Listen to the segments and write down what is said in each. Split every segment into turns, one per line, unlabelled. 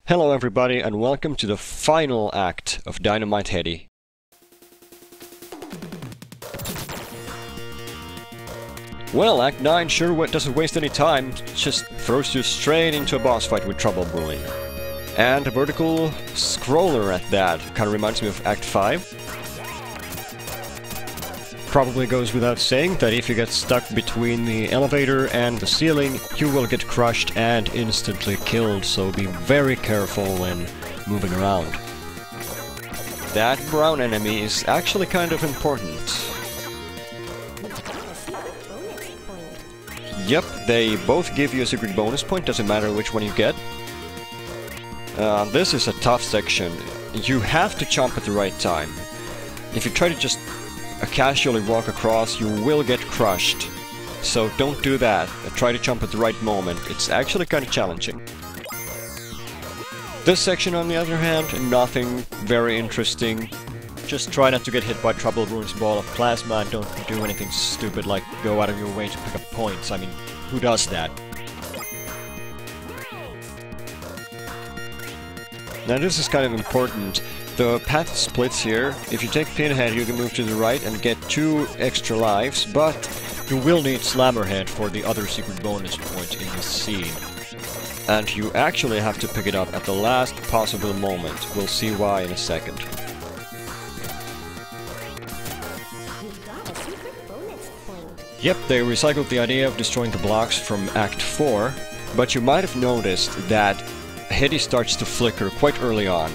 Hello everybody and welcome to the final act of Dynamite Headdy. Well, Act 9 sure doesn't waste any time, just throws you straight into a boss fight with trouble brewing. And a vertical scroller at that, kinda reminds me of Act 5. Probably goes without saying that if you get stuck between the elevator and the ceiling, you will get crushed and instantly killed, so be very careful when moving around. That brown enemy is actually kind of important. Yep, they both give you a secret bonus point, doesn't matter which one you get. This is a tough section. You have to jump at the right time. If you try to just casually walk across, you will get crushed. So don't do that. Try to jump at the right moment. It's actually kind of challenging. This section, on the other hand, nothing very interesting. Just try not to get hit by Trouble Brewing's ball of plasma and don't do anything stupid like go out of your way to pick up points. I mean, who does that? Now this is kind of important. The path splits here. If you take Pinhead, you can move to the right and get 2 extra lives, but you will need Slammerhead for the other secret bonus point in this scene. And you actually have to pick it up at the last possible moment. We'll see why in a second. Yep, they recycled the idea of destroying the blocks from Act 4, but you might have noticed that Headdy starts to flicker quite early on.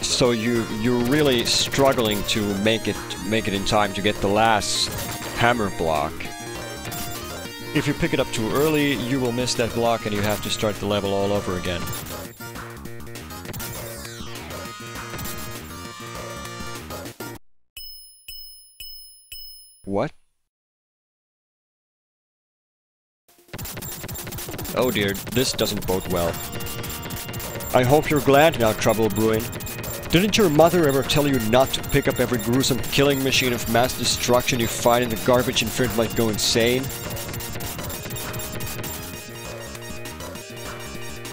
So you're really struggling to make it in time to get the last hammer block. If you pick it up too early, you will miss that block and you have to start the level all over again. What? Oh dear, this doesn't bode well. I hope you're glad now, Trouble Brewing. Didn't your mother ever tell you not to pick up every gruesome killing machine of mass destruction you find in the garbage and feared might go insane?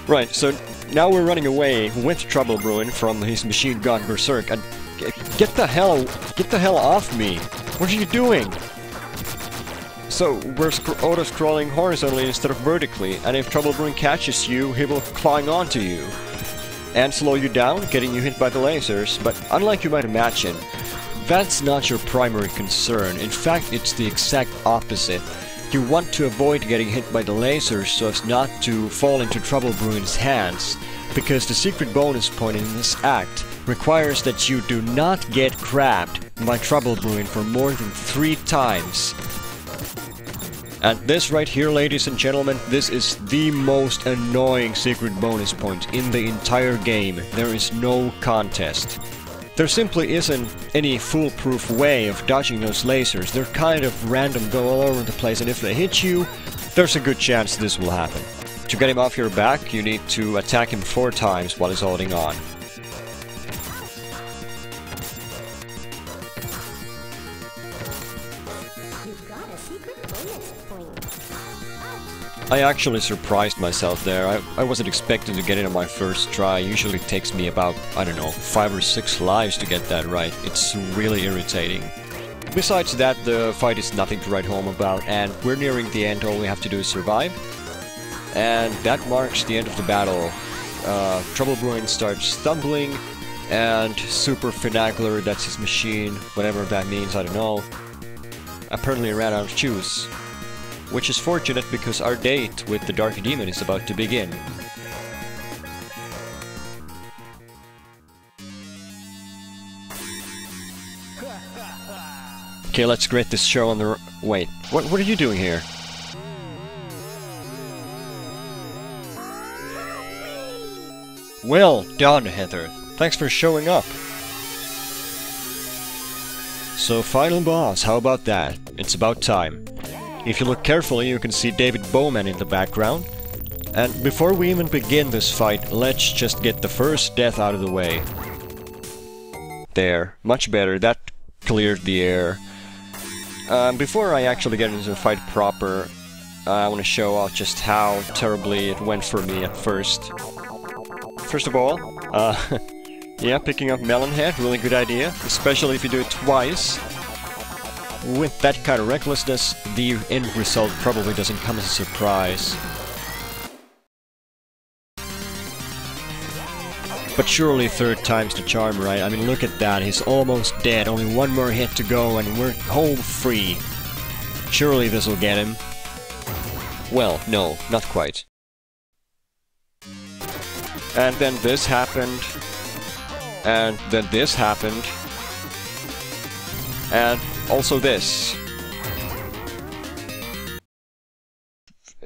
Right, so now we're running away with Trouble Brewing from his machine gone berserk, and get the hell off me! What are you doing? So we're auto-scrolling horizontally instead of vertically, and if Trouble Brewing catches you, he will climb onto you and slow you down, getting you hit by the lasers. But unlike you might imagine, that's not your primary concern. In fact, it's the exact opposite. You want to avoid getting hit by the lasers so as not to fall into Trouble Brewing's hands, because the secret bonus point in this act requires that you do not get grabbed by Trouble Brewing for more than 3 times. And this right here, ladies and gentlemen, this is the most annoying secret bonus point in the entire game. There is no contest. There simply isn't any foolproof way of dodging those lasers. They're kind of random, go all over the place, and if they hit you, there's a good chance this will happen. To get him off your back, you need to attack him 4 times while he's holding on. I actually surprised myself there. I wasn't expecting to get it on my first try. Usually it takes me about, I don't know, 5 or 6 lives to get that right. It's really irritating. Besides that, the fight is nothing to write home about, and we're nearing the end. All we have to do is survive. And that marks the end of the battle. Trouble Brewing starts stumbling, and Super Finagler, that's his machine, whatever that means, I don't know, apparently ran out of juice. Which is fortunate because our date with the Dark Demon is about to begin. Okay, let's grade this show on the... Wait, what are you doing here? Well done, Heather. Thanks for showing up. So, final boss, how about that? It's about time. If you look carefully, you can see David Bowman in the background. And before we even begin this fight, let's just get the first death out of the way. There, much better, that cleared the air. Before I actually get into the fight proper, I want to show off just how terribly it went for me at first. first of all. Yeah, picking up Melon Head, really good idea, especially if you do it twice. With that kind of recklessness, the end result probably doesn't come as a surprise. But surely third time's the charm, right? I mean, look at that, he's almost dead, only one more hit to go and we're home free. Surely this'll get him. Well, no, not quite. And then this happened. And then this happened. And also this.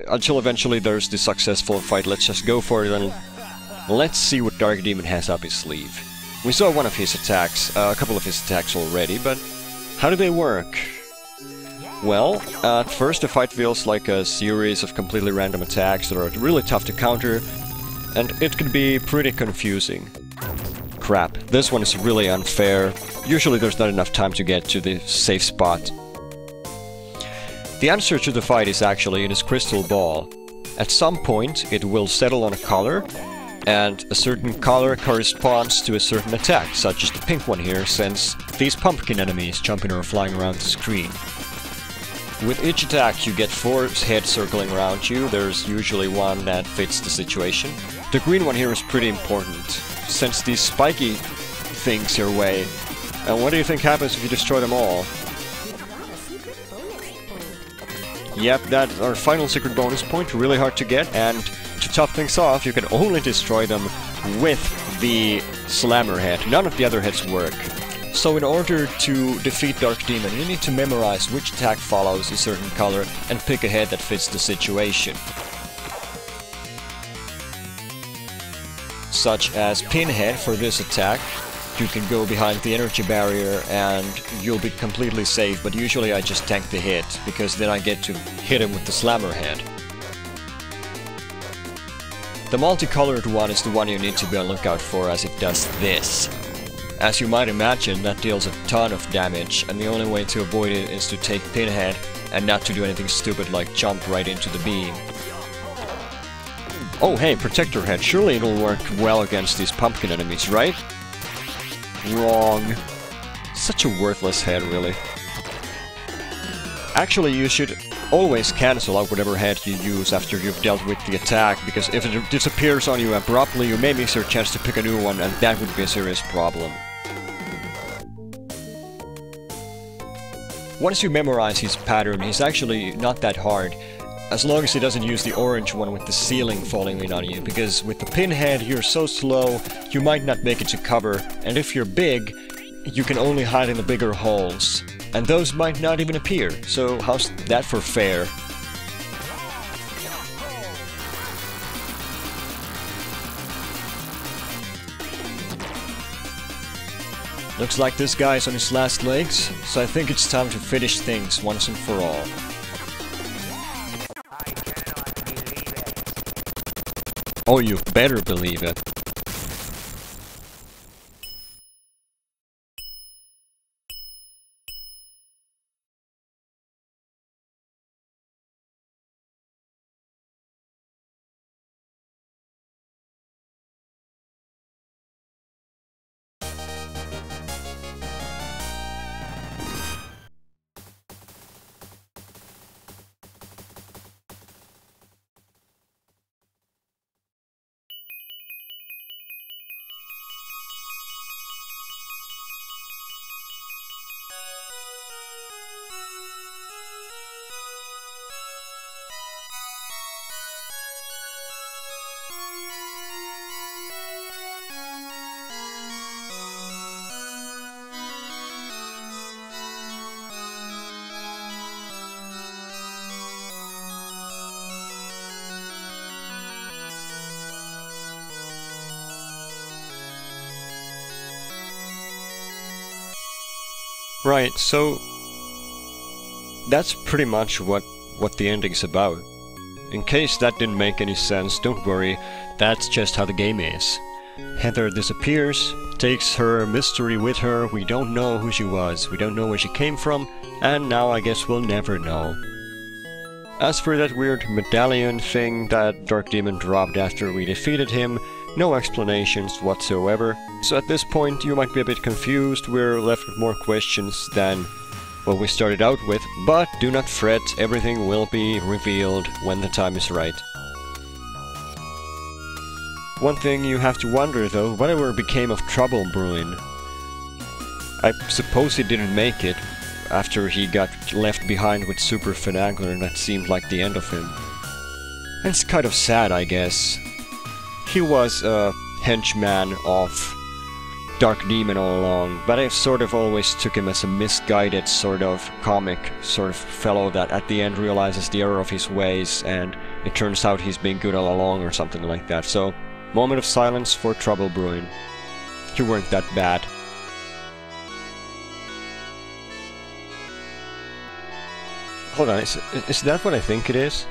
Until eventually there's the successful fight. Let's just go for it and let's see what Dark Demon has up his sleeve. We saw one of his attacks, a couple of his attacks already, but how do they work? Well, at first the fight feels like a series of completely random attacks that are really tough to counter, and it can be pretty confusing. Crap, this one is really unfair. Usually there's not enough time to get to the safe spot. The answer to the fight is actually in his crystal ball. At some point it will settle on a color, and a certain color corresponds to a certain attack, such as the pink one here, since these pumpkin enemies jumping or flying around the screen. With each attack you get 4 heads circling around you, there's usually one that fits the situation. The green one here is pretty important, since these spiky things your way. And what do you think happens if you destroy them all? Yep, that's our final secret bonus point, really hard to get, and to top things off, you can only destroy them with the Slammer head. None of the other heads work. So in order to defeat Dark Demon, you need to memorize which attack follows a certain color and pick a head that fits the situation. Such as Pinhead for this attack. You can go behind the energy barrier and you'll be completely safe, but usually I just tank the hit, because then I get to hit him with the Slammer head. The multicolored one is the one you need to be on lookout for, as it does this. As you might imagine, that deals a ton of damage, and the only way to avoid it is to take Pinhead and not to do anything stupid like jump right into the beam. Oh hey, Protector Head, surely it'll work well against these pumpkin enemies, right? Wrong. Such a worthless head, really. Actually, you should always cancel out whatever head you use after you've dealt with the attack, because if it disappears on you abruptly, you may miss your chance to pick a new one, and that would be a serious problem. Once you memorize his pattern, he's actually not that hard, as long as he doesn't use the orange one with the ceiling falling in on you, because with the Pinhead you're so slow, you might not make it to cover, and if you're big, you can only hide in the bigger holes. And those might not even appear, so how's that for fair? Looks like this guy's on his last legs, so I think it's time to finish things once and for all.
I cannot believe it.
Oh, you better believe it. Right, so that's pretty much what the ending's about. In case that didn't make any sense, don't worry, that's just how the game is. Heather disappears, takes her mystery with her, we don't know who she was, we don't know where she came from, and now I guess we'll never know. As for that weird medallion thing that Dark Demon dropped after we defeated him, No explanations whatsoever, so at this point you might be a bit confused, we're left with more questions than what we started out with, but do not fret, everything will be revealed when the time is right. One thing you have to wonder though, whatever became of Trouble Brewing? I suppose he didn't make it after he got left behind with Super Finagler, and that seemed like the end of him. And it's kind of sad, I guess. He was a henchman of Dark Demon all along, but I sort of always took him as a misguided sort of comic sort of fellow that at the end realizes the error of his ways and it turns out he's been good all along or something like that. So, moment of silence for Trouble Brewing. You weren't that bad. Hold on, is that what I think it is?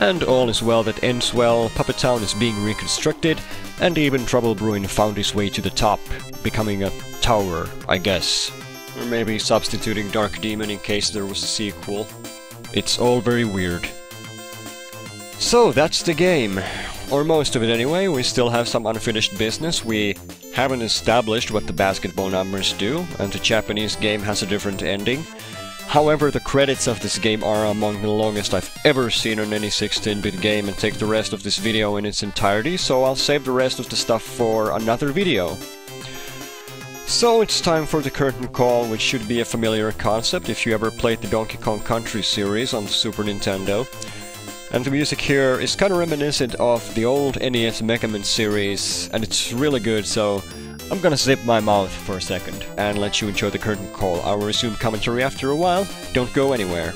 And all is well that ends well, Puppet Town is being reconstructed, and even Trouble Brewing found his way to the top, becoming a tower, I guess. Or maybe substituting Dark Demon in case there was a sequel. It's all very weird. So that's the game. Or most of it anyway, we still have some unfinished business. We haven't established what the basketball numbers do, and the Japanese game has a different ending. However, the credits of this game are among the longest I've ever seen on any 16-bit game and take the rest of this video in its entirety, so I'll save the rest of the stuff for another video. So it's time for the curtain call, which should be a familiar concept if you ever played the Donkey Kong Country series on the Super Nintendo. And the music here is kind of reminiscent of the old NES Mega Man series, and it's really good, so I'm gonna zip my mouth for a second and let you enjoy the curtain call. I'll resume commentary after a while. Don't go anywhere.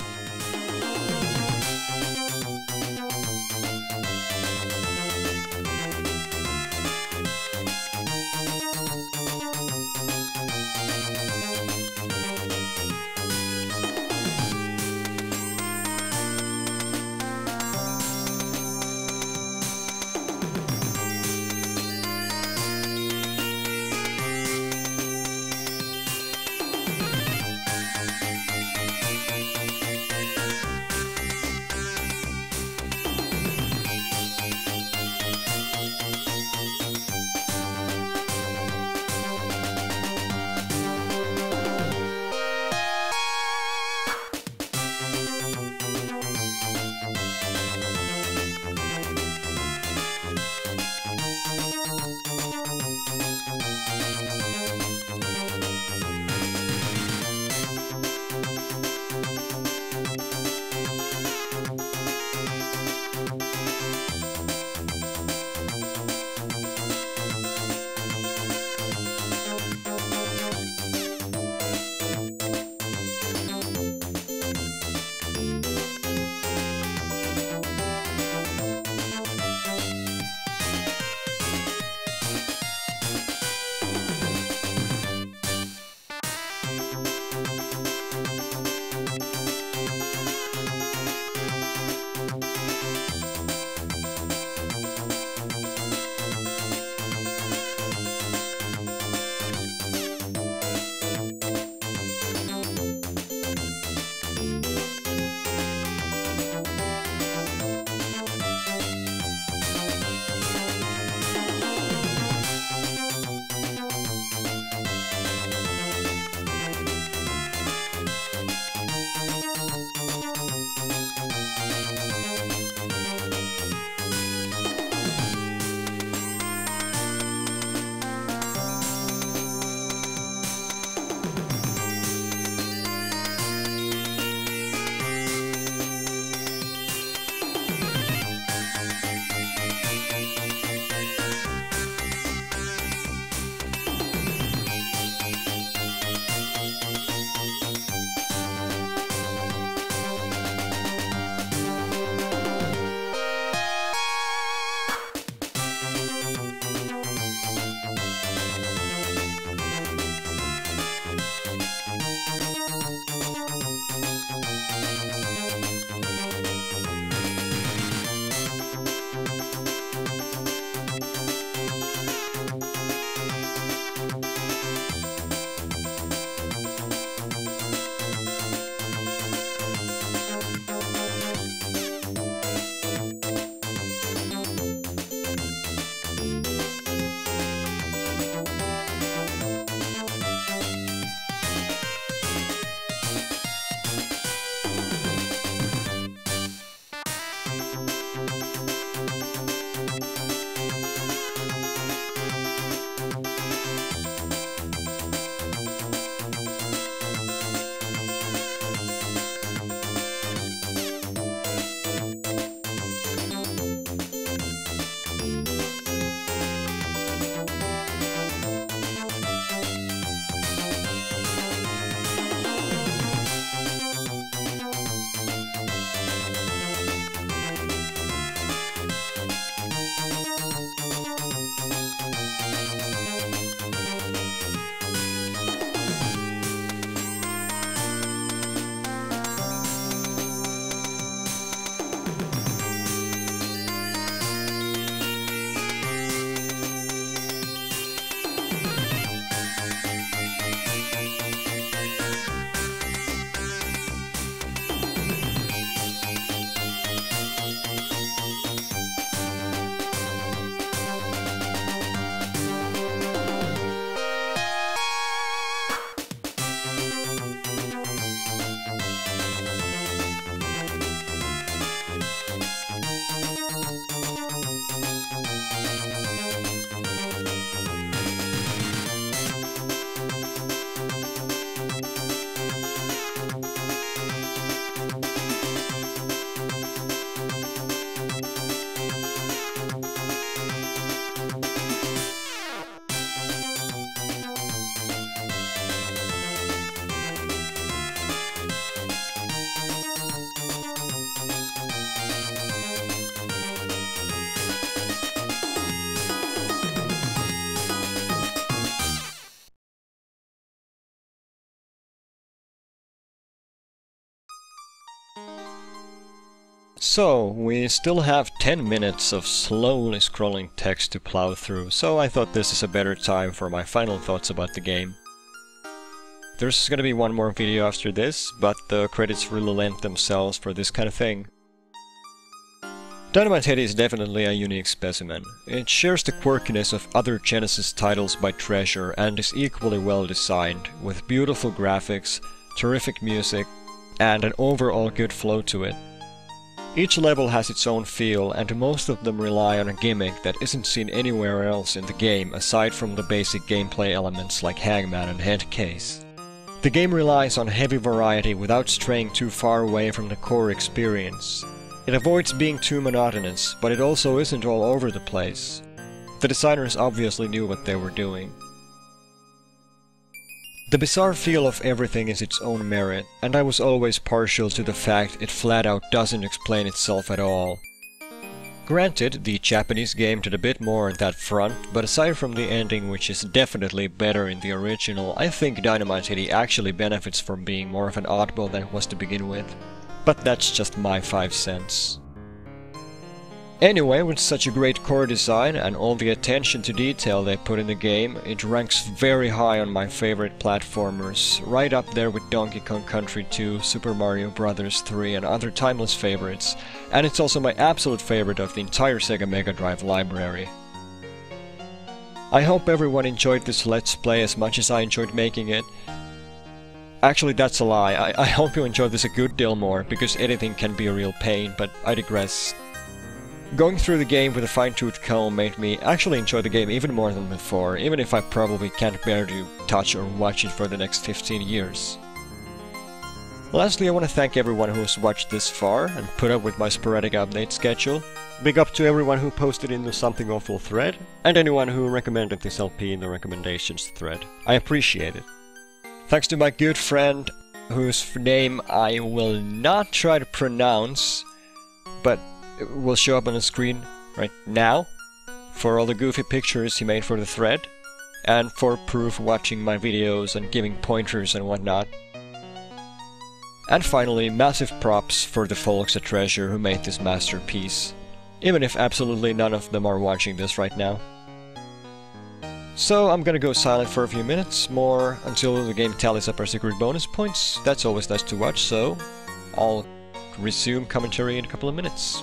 So, we still have 10 minutes of slowly scrolling text to plow through, so I thought this is a better time for my final thoughts about the game. There's gonna be one more video after this, but the credits really lend themselves for this kind of thing. Dynamite Headdy is definitely a unique specimen. It shares the quirkiness of other Genesis titles by Treasure and is equally well designed, with beautiful graphics, terrific music, and an overall good flow to it. Each level has its own feel, and most of them rely on a gimmick that isn't seen anywhere else in the game aside from the basic gameplay elements like Hangman and Headcase. The game relies on heavy variety without straying too far away from the core experience. It avoids being too monotonous, but it also isn't all over the place. The designers obviously knew what they were doing. The bizarre feel of everything is its own merit, and I was always partial to the fact it flat out doesn't explain itself at all. Granted, the Japanese game did a bit more on that front, but aside from the ending, which is definitely better in the original, I think Dynamite Headdy actually benefits from being more of an oddball than it was to begin with. But that's just my 5 cents. Anyway, with such a great core design and all the attention to detail they put in the game, it ranks very high on my favorite platformers, right up there with Donkey Kong Country 2, Super Mario Bros. 3 and other timeless favorites, and it's also my absolute favorite of the entire Sega Mega Drive library. I hope everyone enjoyed this Let's Play as much as I enjoyed making it. Actually, that's a lie. I hope you enjoyed this a good deal more, because editing can be a real pain, but I digress. Going through the game with a fine-tooth comb made me actually enjoy the game even more than before, even if I probably can't bear to touch or watch it for the next 15 years. Lastly, I want to thank everyone who's watched this far and put up with my sporadic update schedule. Big up to everyone who posted in the Something Awful thread, and anyone who recommended this LP in the recommendations thread. I appreciate it. Thanks to my good friend, whose name I will not try to pronounce, but it will show up on the screen right now, for all the goofy pictures he made for the thread, and for proof watching my videos and giving pointers and whatnot. And finally, massive props for the folks at Treasure who made this masterpiece, even if absolutely none of them are watching this right now. So I'm gonna go silent for a few minutes more until the game tallies up our secret bonus points. That's always nice to watch, so I'll resume commentary in a couple of minutes.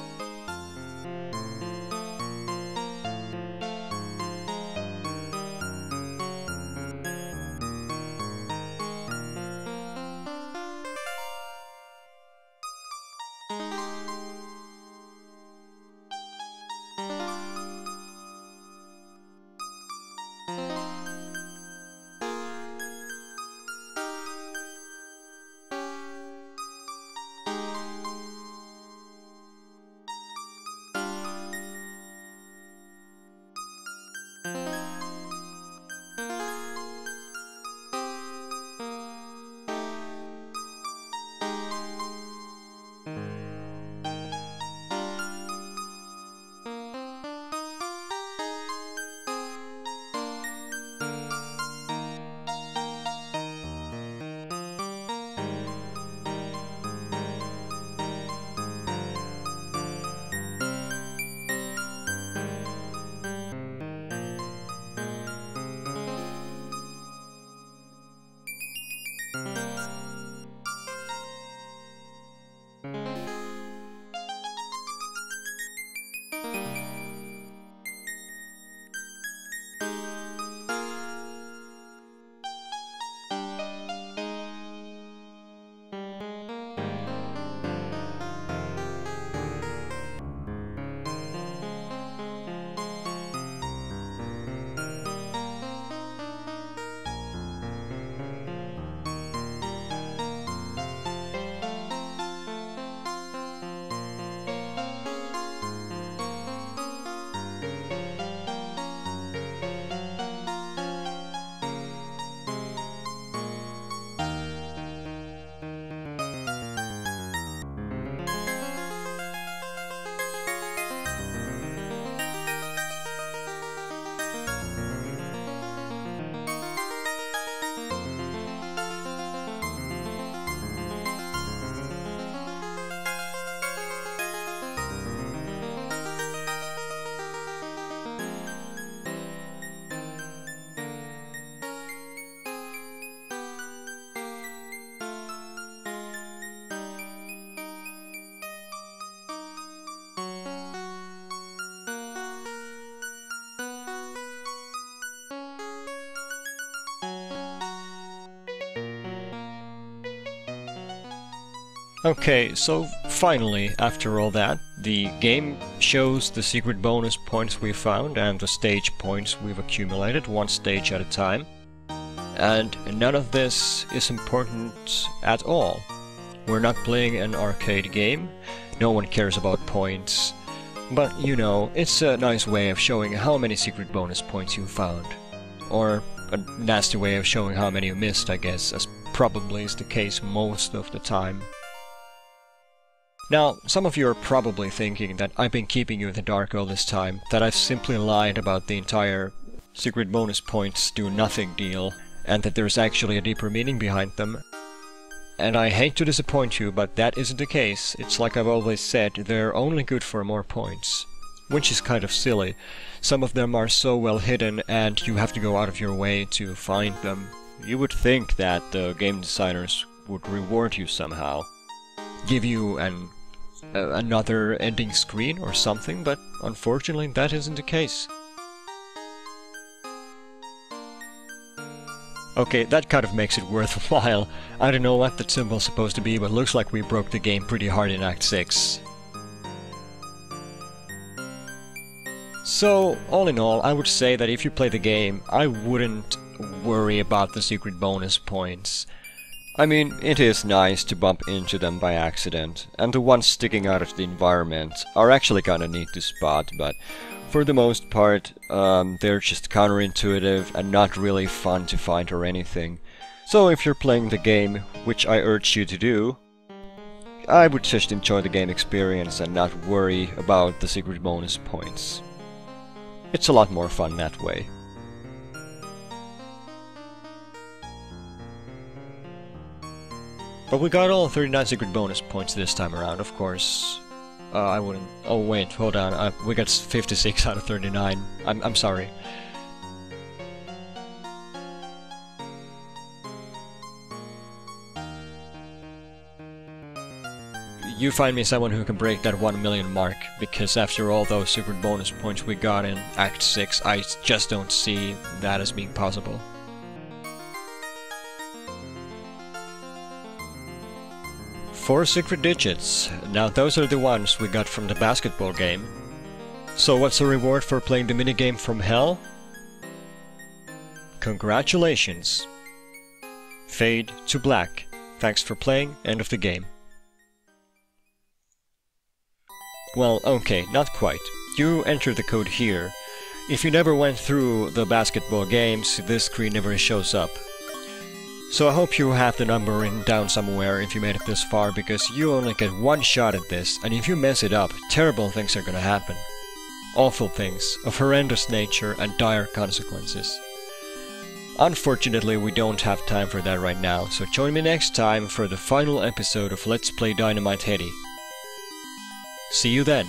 Okay, so finally, after all that, the game shows the secret bonus points we found and the stage points we've accumulated, one stage at a time. And none of this is important at all. We're not playing an arcade game, no one cares about points, but you know, it's a nice way of showing how many secret bonus points you found. Or a nasty way of showing how many you missed, I guess, as probably is the case most of the time. Now, some of you are probably thinking that I've been keeping you in the dark all this time, that I've simply lied about the entire secret bonus points do nothing deal, and that there's actually a deeper meaning behind them. And I hate to disappoint you, but that isn't the case. It's like I've always said, they're only good for more points. Which is kind of silly. Some of them are so well hidden and you have to go out of your way to find them. You would think that the game designers would reward you somehow. Give you another ending screen or something, but unfortunately that isn't the case. Okay, that kind of makes it worthwhile. I don't know what that symbol's supposed to be, but looks like we broke the game pretty hard in Act 6. So, all in all, I would say that if you play the game, I wouldn't worry about the secret bonus points. I mean, it is nice to bump into them by accident, and the ones sticking out of the environment are actually kinda neat to spot, but for the most part, they're just counterintuitive and not really fun to find or anything. So if you're playing the game, which I urge you to do, I would just enjoy the game experience and not worry about the secret bonus points. It's a lot more fun that way. But we got all 39 secret bonus points this time around, of course. I wouldn't... Oh wait, hold on. We got 56 out of 39. I'm sorry. You find me someone who can break that 1 million mark, because after all those secret bonus points we got in Act 6, I just don't see that as being possible. Four secret digits. Now those are the ones we got from the basketball game. So what's the reward for playing the minigame from hell? Congratulations. Fade to black. Thanks for playing, end of the game. Well, okay, not quite. You enter the code here. If you never went through the basketball games, this screen never shows up. So I hope you have the number written down somewhere if you made it this far, because you only get one shot at this, and if you mess it up, terrible things are gonna happen. Awful things, of horrendous nature and dire consequences. Unfortunately, we don't have time for that right now, so join me next time for the final episode of Let's Play Dynamite Headdy. See you then!